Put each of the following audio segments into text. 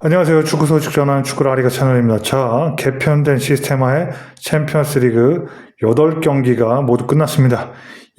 안녕하세요. 축구 소식 전하는 축구라리가 채널입니다. 자, 개편된 시스템하에 챔피언스리그 8경기가 모두 끝났습니다.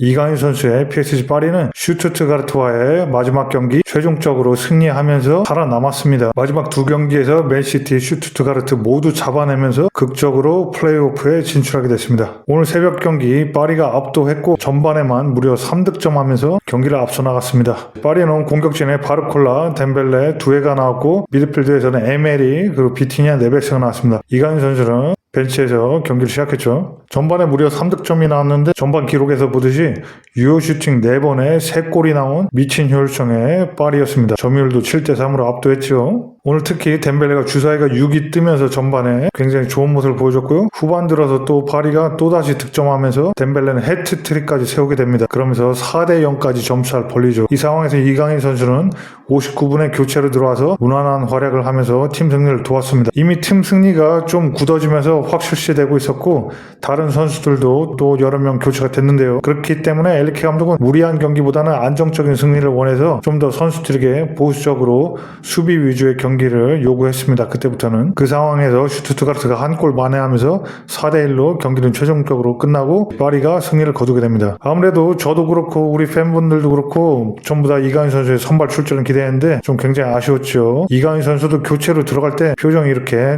이강인 선수의 PSG 파리는 슈투트가르트와의 마지막 경기 최종적으로 승리하면서 살아남았습니다. 마지막 두 경기에서 맨시티, 슈투트가르트 모두 잡아내면서 극적으로 플레이오프에 진출하게 됐습니다. 오늘 새벽 경기 파리가 압도했고 전반에만 무려 3득점하면서 경기를 앞서 나갔습니다. 파리는 공격진에 바르콜라, 덴벨레 두 해가 나왔고 미드필드에서는 에메리 그리고 비티냐 네베스가 나왔습니다. 이강인 선수는 벤치에서 경기를 시작했죠. 전반에 무려 3득점이 나왔는데 전반 기록에서 보듯이 유효 슈팅 4번에 3골이 나온 미친 효율성의 파리였습니다. 점유율도 7대3으로 압도했죠. 오늘 특히 덴벨레가 주사위가 6이 뜨면서 전반에 굉장히 좋은 모습을 보여줬고요. 후반 들어서 또 파리가 또다시 득점하면서 덴벨레는 해트트릭까지 세우게 됩니다. 그러면서 4대0까지 점수를 벌리죠. 이 상황에서 이강인 선수는 59분에 교체로 들어와서 무난한 활약을 하면서 팀 승리를 도왔습니다. 이미 팀 승리가 좀 굳어지면서 확실시되고 있었고 다른 선수들도 또 여러 명 교체가 됐는데요. 그렇기 때문에 엘리케 감독은 무리한 경기보다는 안정적인 승리를 원해서 좀 더 선수들에게 보수적으로 수비 위주의 경기를 요구했습니다. 그때부터는 그 상황에서 슈투트가르트가 한 골 만회하면서 4대1로 경기는 최종적으로 끝나고 파리가 승리를 거두게 됩니다. 아무래도 저도 그렇고 우리 팬분들도 그렇고 전부 다 이강인 선수의 선발 출전을 기대했는데 좀 굉장히 아쉬웠죠. 이강인 선수도 교체로 들어갈 때 표정이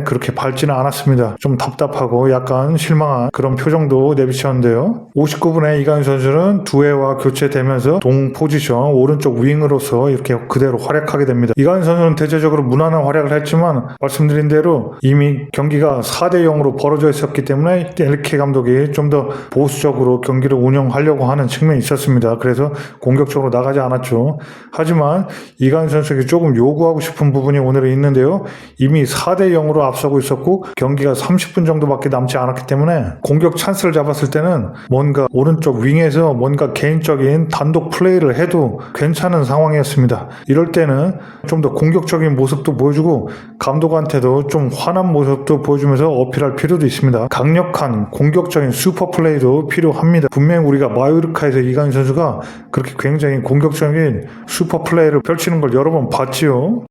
그렇게 밝지는 않았습니다. 좀 답답하고 약간 실망한 그런 표정도 내비쳤는데요. 59분에 이강인 선수는 두해와 교체되면서 동 포지션 오른쪽 윙으로서 이렇게 그대로 활약하게 됩니다. 이강인 선수는 대체적으로 무난한 활약을 했지만 말씀드린 대로 이미 경기가 4대0으로 벌어져 있었기 때문에 엘리케 감독이 좀 더 보수적으로 경기를 운영하려고 하는 측면이 있었습니다. 그래서 공격적으로 나가지 않았죠. 하지만 이강인 선수에게 조금 요구하고 싶은 부분이 오늘은 있는데요. 이미 4대0으로 앞서고 있었고 경기가 30분 정도밖에 남지 않았기 때문에 공격 찬스를 잡았을 때는 뭔가 오른쪽 윙에서 뭔가 개인적인 단독 플레이를 해도 괜찮은 상황이었습니다. 이럴 때는 좀 더 공격적인 모습도 보여주고 감독한테도 좀 환한 모습도 보여주면서 어필할 필요도 있습니다. 강력한 공격적인 슈퍼 플레이도 필요합니다. 분명히 우리가 마요르카에서 이강인 선수가 그렇게 굉장히 공격적인 슈퍼 플레이를 펼치는 걸 여러 번 봤지요.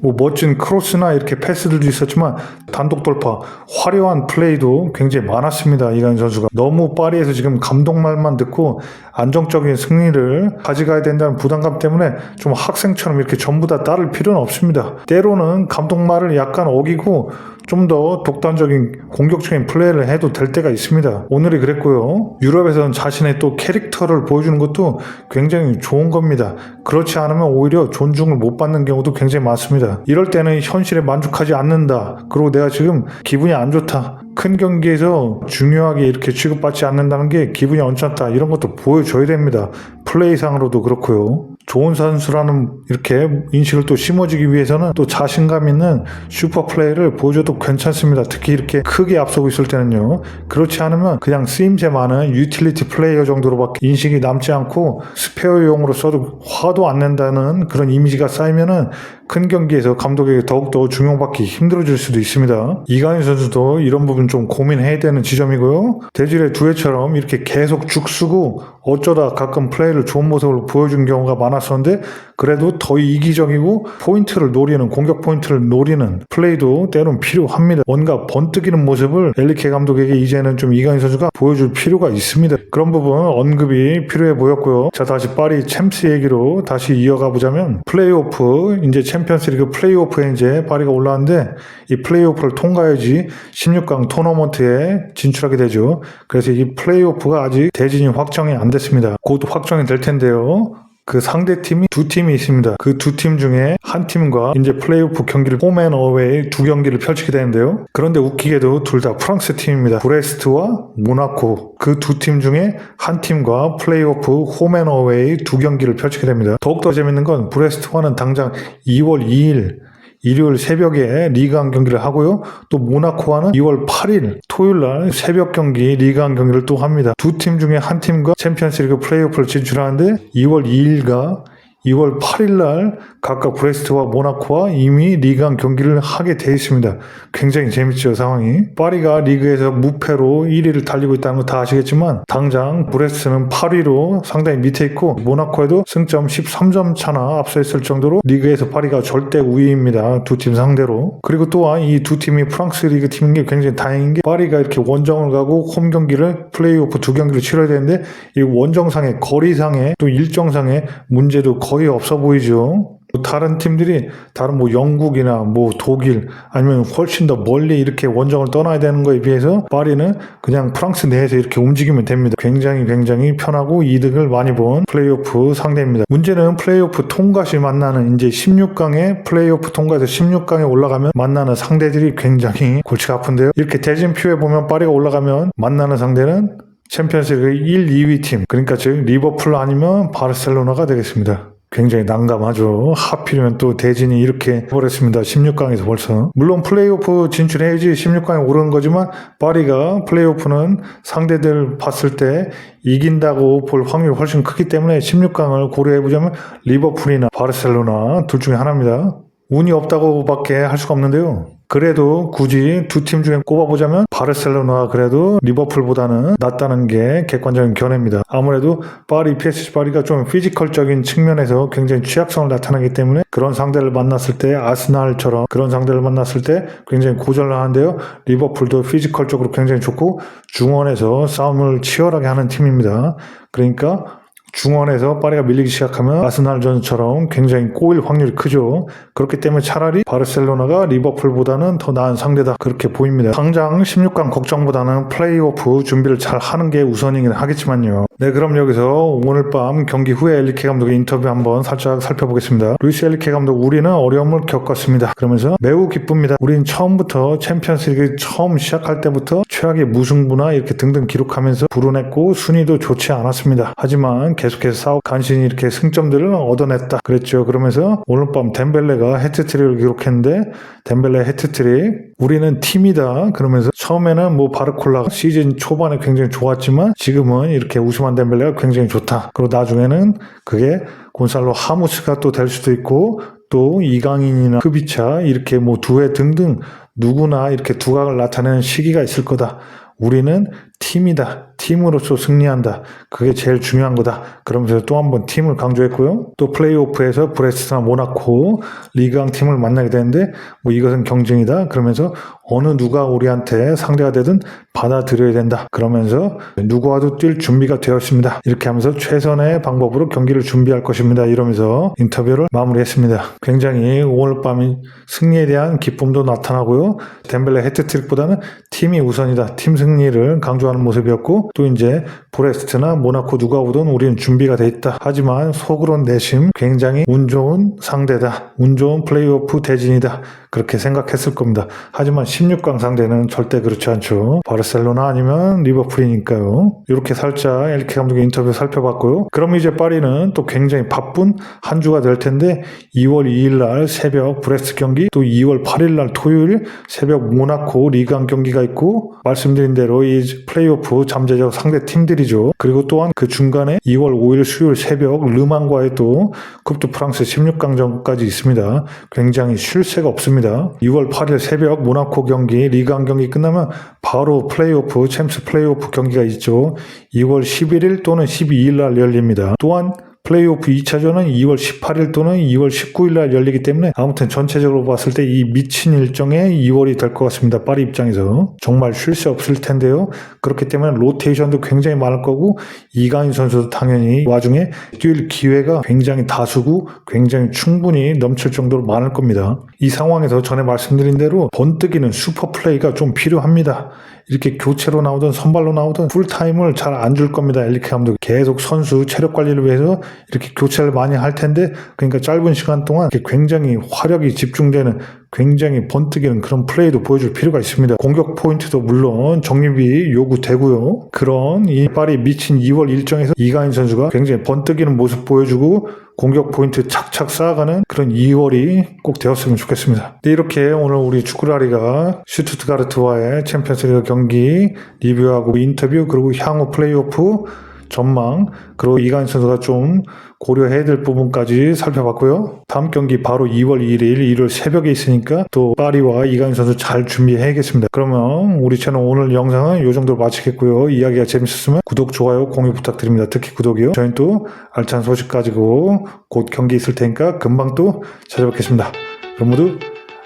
멋진 크로스나 이렇게 패스들도 있었지만 단독 돌파, 화려한 플레이도 굉장히 많았습니다. 이강인 선수가. 너무 파리에서 지금 감독 말만 듣고 안정적인 승리를 가져가야 된다는 부담감 때문에 좀 학생처럼 이렇게 전부 다 따를 필요는 없습니다. 때로는 감독 말을 약간 어기고 좀 더 독단적인 공격적인 플레이를 해도 될 때가 있습니다. 오늘이 그랬고요. 유럽에서는 자신의 또 캐릭터를 보여주는 것도 굉장히 좋은 겁니다. 그렇지 않으면 오히려 존중을 못 받는 경우도 굉장히 많습니다. 이럴 때는 현실에 만족하지 않는다. 그리고 내가 지금 기분이 안 좋다. 큰 경기에서 중요하게 이렇게 취급받지 않는다는 게 기분이 언짢다. 이런 것도 보여줘야 됩니다. 플레이상으로도 그렇고요. 좋은 선수라는 이렇게 인식을 또 심어주기 위해서는 또 자신감 있는 슈퍼 플레이를 보여줘도 괜찮습니다. 특히 이렇게 크게 앞서고 있을 때는요. 그렇지 않으면 그냥 쓰임새 많은 유틸리티 플레이어 정도로밖에 인식이 남지 않고 스페어용으로 써도 화도 안 낸다는 그런 이미지가 쌓이면은 큰 경기에서 감독에게 더욱더 중용받기 힘들어질 수도 있습니다. 이강인 선수도 이런 부분 좀 고민해야 되는 지점이고요. 대질의 두해처럼 이렇게 계속 죽쓰고 어쩌다 가끔 플레이를 좋은 모습을 보여준 경우가 많았었는데 그래도 더 이기적이고 포인트를 노리는 공격 포인트를 노리는 플레이도 때론 필요합니다. 뭔가 번뜩이는 모습을 엘리케 감독에게 이제는 좀 이강인 선수가 보여줄 필요가 있습니다. 그런 부분 언급이 필요해 보였고요. 자, 다시 파리 챔스 얘기로 다시 이어가 보자면 플레이오프 이제 챔피언스리그 플레이오프에 이제 파리가 올라왔는데 이 플레이오프를 통과해야지 16강 토너먼트에 진출하게 되죠. 그래서 이 플레이오프가 아직 대진이 확정이 안 됐습니다. 곧 확정이 될 텐데요. 그 상대 팀이 두 팀이 있습니다. 그 두 팀 중에 한 팀과 이제 플레이오프 경기를 홈앤 어웨이 두 경기를 펼치게 되는데요. 그런데 웃기게도 둘 다 프랑스 팀입니다. 브레스트와 모나코 그 두 팀 중에 한 팀과 플레이오프 홈앤 어웨이 두 경기를 펼치게 됩니다. 더욱더 재밌는 건 브레스트와는 당장 2월 2일 일요일 새벽에 리그왕 경기를 하고요. 또 모나코와는 2월 8일 토요일날 새벽 경기 리그왕 경기를 또 합니다. 두 팀 중에 한 팀과 챔피언스리그 플레이오프를 진출하는데 2월 2일과 2월 8일날 각각 브레스트와 모나코와 이미 리그왕 경기를 하게 돼 있습니다. 굉장히 재밌죠, 상황이. 파리가 리그에서 무패로 1위를 달리고 있다는 거 다 아시겠지만 당장 브레스트는 8위로 상당히 밑에 있고 모나코에도 승점 13점 차나 앞서 있을 정도로 리그에서 파리가 절대 우위입니다. 두 팀 상대로. 그리고 또한 이 두 팀이 프랑스 리그 팀인 게 굉장히 다행인 게 파리가 이렇게 원정을 가고 홈 경기를 플레이오프 두 경기를 치러야 되는데 이 원정상의 거리상의 또 일정상의 문제도 거의 없어 보이죠. 다른 팀들이 다른 영국이나 독일 아니면 훨씬 더 멀리 이렇게 원정을 떠나야 되는 거에 비해서 파리는 그냥 프랑스 내에서 이렇게 움직이면 됩니다. 굉장히 편하고 이득을 많이 본 플레이오프 상대입니다. 문제는 플레이오프 통과시 만나는 이제 16강에 플레이오프 통과해서 16강에 올라가면 만나는 상대들이 굉장히 골치가 아픈데요. 이렇게 대진표에 보면 파리가 올라가면 만나는 상대는 챔피언스리그 1, 2위 팀, 그러니까 즉 리버풀 아니면 바르셀로나가 되겠습니다. 굉장히 난감하죠. 하필이면 또 대진이 이렇게 해버렸습니다. 16강에서 벌써. 물론 플레이오프 진출해야지 16강에 오르는 거지만 파리가 플레이오프는 상대들 봤을 때 이긴다고 볼 확률이 훨씬 크기 때문에 16강을 고려해보자면 리버풀이나 바르셀로나 둘 중에 하나입니다. 운이 없다고밖에 할 수가 없는데요. 그래도 굳이 두 팀 중에 꼽아보자면 바르셀로나가 그래도 리버풀보다는 낫다는 게 객관적인 견해입니다. 아무래도 PSG 파리가 좀 피지컬적인 측면에서 굉장히 취약성을 나타나기 때문에 그런 상대를 만났을 때 아스날처럼 그런 상대를 만났을 때 굉장히 고전을 하는데요. 리버풀도 피지컬적으로 굉장히 좋고 중원에서 싸움을 치열하게 하는 팀입니다. 그러니까 중원에서 파리가 밀리기 시작하면 아스날전처럼 굉장히 꼬일 확률이 크죠. 그렇기 때문에 차라리 바르셀로나가 리버풀보다는 더 나은 상대다 그렇게 보입니다. 당장 16강 걱정보다는 플레이오프 준비를 잘 하는 게 우선이긴 하겠지만요. 네, 그럼 여기서 오늘 밤 경기 후에 엘리케 감독의 인터뷰 한번 살짝 살펴보겠습니다. 루이스 엘리케 감독, 우리는 어려움을 겪었습니다. 그러면서 매우 기쁩니다. 우린 처음부터 챔피언스리그 처음 시작할 때부터 최악의 무승부나 이렇게 등등 기록하면서 불운했고 순위도 좋지 않았습니다. 하지만 계속해서 싸우고 간신히 이렇게 승점들을 얻어냈다 그랬죠. 그러면서 오늘 밤 덴벨레가 해트트릭을 기록했는데 덴벨레 해트트릭, 우리는 팀이다 그러면서 처음에는 바르콜라가 시즌 초반에 굉장히 좋았지만 지금은 이렇게 우스만 덴벨레가 굉장히 좋다. 그리고 나중에는 그게 곤살로 하무스가 또 될 수도 있고 또 이강인이나 크비차 이렇게 두회 등등 누구나 이렇게 두각을 나타내는 시기가 있을 거다. 우리는 팀이다. 팀으로서 승리한다. 그게 제일 중요한 거다. 그러면서 또 한 번 팀을 강조했고요. 또 플레이오프에서 브레스트나 모나코 리그왕 팀을 만나게 되는데 이것은 경쟁이다. 그러면서 어느 누가 우리한테 상대가 되든 받아들여야 된다. 그러면서 누구와도 뛸 준비가 되었습니다. 이렇게 하면서 최선의 방법으로 경기를 준비할 것입니다. 이러면서 인터뷰를 마무리했습니다. 굉장히 오늘 밤 승리에 대한 기쁨도 나타나고요. 덴벨레 해트트릭보다는 팀이 우선이다. 팀 승리를 강조하는 모습이었고 또 이제 브레스트나 모나코 누가 오든 우리는 준비가 돼 있다. 하지만 속으론 내심 굉장히 운 좋은 상대다. 운 좋은 플레이오프 대진이다. 그렇게 생각했을 겁니다. 하지만 16강 상대는 절대 그렇지 않죠. 바르셀로나 아니면 리버풀이니까요. 이렇게 살짝 엘리케 감독의 인터뷰 살펴봤고요. 그럼 이제 파리는 또 굉장히 바쁜 한 주가 될 텐데 2월 2일 날 새벽 브레스트 경기, 또 2월 8일 날 토요일 새벽 모나코 리그왕 경기가 있고 말씀드린 대로 이 플레이오프 잠재적 상대 팀들이죠. 그리고 또한 그 중간에 2월 5일 수요일 새벽 르망과의 또 쿱드 프랑스 16강전까지 있습니다. 굉장히 쉴 새가 없습니다. 2월 8일 새벽 모나코 경기 리그왕 경기 끝나면 바로 플레이오프 챔스 플레이오프 경기가 있죠. 2월 11일 또는 12일 날 열립니다. 또한 플레이오프 2차전은 2월 18일 또는 2월 19일 날 열리기 때문에 아무튼 전체적으로 봤을 때 이 미친 일정에 2월이 될 것 같습니다. 파리 입장에서. 정말 쉴 새 없을 텐데요. 그렇기 때문에 로테이션도 굉장히 많을 거고 이강인 선수도 당연히 와중에 뛸 기회가 굉장히 다수고 굉장히 충분히 넘칠 정도로 많을 겁니다. 이 상황에서 전에 말씀드린 대로 번뜩이는 슈퍼플레이가 좀 필요합니다. 이렇게 교체로 나오든 선발로 나오든 풀타임을 잘 안 줄 겁니다. 엘리케 감독 계속 선수 체력 관리를 위해서 이렇게 교체를 많이 할 텐데, 그러니까 짧은 시간 동안 이렇게 굉장히 화력이 집중되는, 굉장히 번뜩이는 그런 플레이도 보여줄 필요가 있습니다. 공격 포인트도 물론 정립이 요구되고요. 그런 이 파리 미친 2월 일정에서 이강인 선수가 굉장히 번뜩이는 모습 보여주고 공격 포인트 착착 쌓아가는 그런 2월이 꼭 되었으면 좋겠습니다. 네, 이렇게 오늘 우리 축구라리가 슈투트가르트와의 챔피언스리그 경기 리뷰하고 인터뷰, 그리고 향후 플레이오프 전망, 그리고 이강인 선수가 좀 고려해야 될 부분까지 살펴봤고요. 다음 경기 바로 2월 1일 일요일 새벽에 있으니까 또 파리와 이강인 선수 잘 준비해야겠습니다. 그러면 우리 채널 오늘 영상은 이 정도로 마치겠고요. 이야기가 재밌었으면 구독, 좋아요, 공유 부탁드립니다. 특히 구독이요. 저희는 또 알찬 소식 가지고 곧 경기 있을 테니까 금방 또 찾아뵙겠습니다. 그럼 모두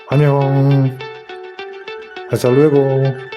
안녕. Hasta luego.